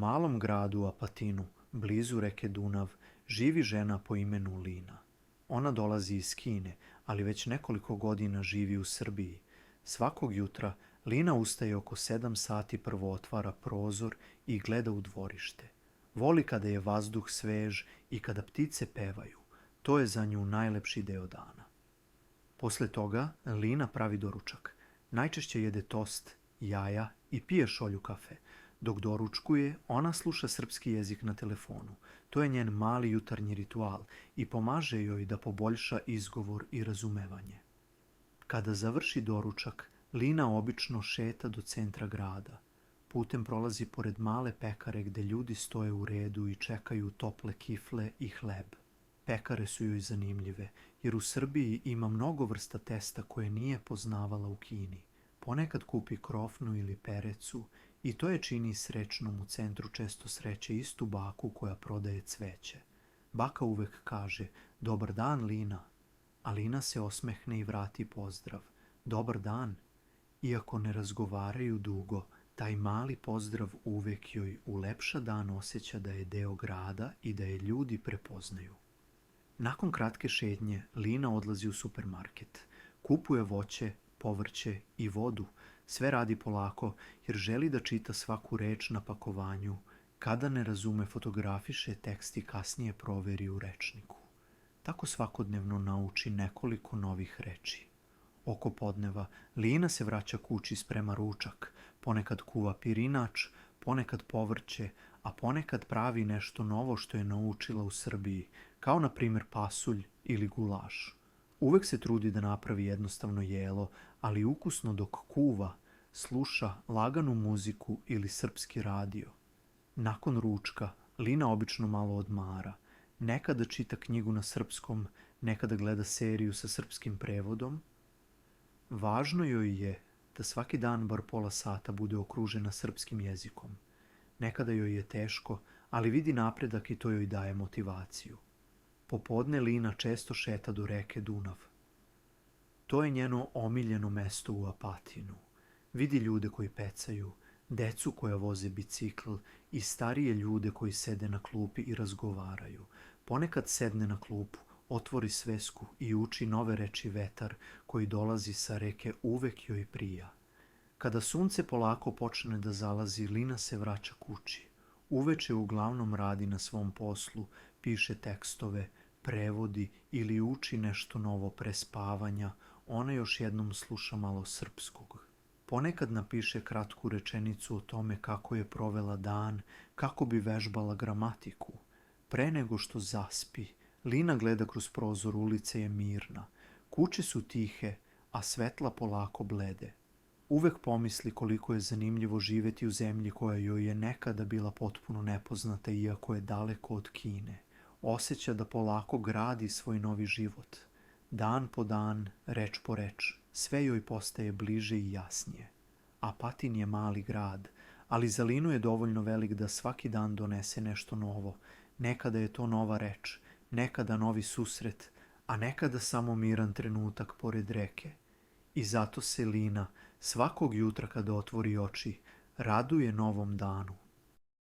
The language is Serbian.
malom gradu Apatinu, blizu reke Dunav, živi žena po imenu Lina. Ona dolazi iz Kine, ali već nekoliko godina živi u Srbiji. Svakog jutra Lina ustaje oko 7 sati, prvo otvara prozor i gleda u dvorište. Voli kada je vazduh svež i kada ptice pevaju. To je za nju najlepši deo dana. Posle toga Lina pravi doručak. Najčešće jede tost, jaja i pije šolju kafe. Dok doručkuje, ona sluša srpski jezik na telefonu. To je njen mali jutarnji ritual i pomaže joj da poboljša izgovor i razumevanje. Kada završi doručak, Lina obično šeta do centra grada. Putem prolazi pored male pekare gde ljudi stoje u redu i čekaju tople kifle i hleb. Pekare su joj zanimljive, jer u Srbiji ima mnogo vrsta testa koje nije poznavala u Kini. Ponekad kupi krofnu ili perecu i to je čini srećnom. U centru često sreće istu baku koja prodaje cveće. Baka uvek kaže: "Dobar dan, Lina." A Lina se osmehne i vrati pozdrav: "Dobar dan." Iako ne razgovaraju dugo, taj mali pozdrav uvek joj ulepša dan, osjeća da je deo grada i da je ljudi prepoznaju. Nakon kratke šetnje, Lina odlazi u supermarket. Kupuje voće, povrće i vodu. Sve radi polako jer želi da čita svaku reč na pakovanju. Kada ne razume, fotografiše tekst i kasnije proveri u rečniku. Tako svakodnevno nauči nekoliko novih reči. Oko podneva Lina se vraća kući, sprema ručak. Ponekad kuva pirinač, ponekad povrće, a ponekad pravi nešto novo što je naučila u Srbiji, kao na primjer pasulj ili gulaš. Uvek se trudi da napravi jednostavno jelo, ali ukusno dok kuva, sluša laganu muziku ili srpski radio. Nakon ručka Lina obično malo odmara. Nekada čita knjigu na srpskom, nekada gleda seriju sa srpskim prevodom. Važno joj je da svaki dan bar pola sata bude okružena srpskim jezikom. Nekada joj je teško, ali vidi napredak i to joj daje motivaciju. Popodne Lina često šeta do reke Dunav. To je njeno omiljeno mesto u Apatinu. Vidi ljude koji pecaju, decu koja voze bicikl i starije ljude koji sede na klupi i razgovaraju. Ponekad sedne na klupu, otvori svesku i uči nove reči. Vetar koji dolazi sa reke uvek joj prija. Kada sunce polako počne da zalazi, Lina se vraća kući. Uveče uglavnom radi na svom poslu, piše tekstove, prevodi ili uči nešto novo pre spavanja. Ona još jednom sluša malo srpskog. Ponekad napiše kratku rečenicu o tome kako je provela dan, kako bi vežbala gramatiku. Pre nego što zaspi, Lina gleda kroz prozor, ulice je mirna. Kuće su tihe, a svetla polako blede. Uvek pomisli koliko je zanimljivo živeti u zemlji koja joj je nekada bila potpuno nepoznata, iako je daleko od Kine. Osjeća da polako gradi svoj novi život. Dan po dan, reč po reč, sve joj postaje bliže i jasnije. Apatin je mali grad, ali za Linu je dovoljno velik da svaki dan donese nešto novo. Nekada je to nova reč, nekada novi susret, a nekada samo miran trenutak pored reke. I zato se Lina svakog jutra kada otvori oči raduje novom danu,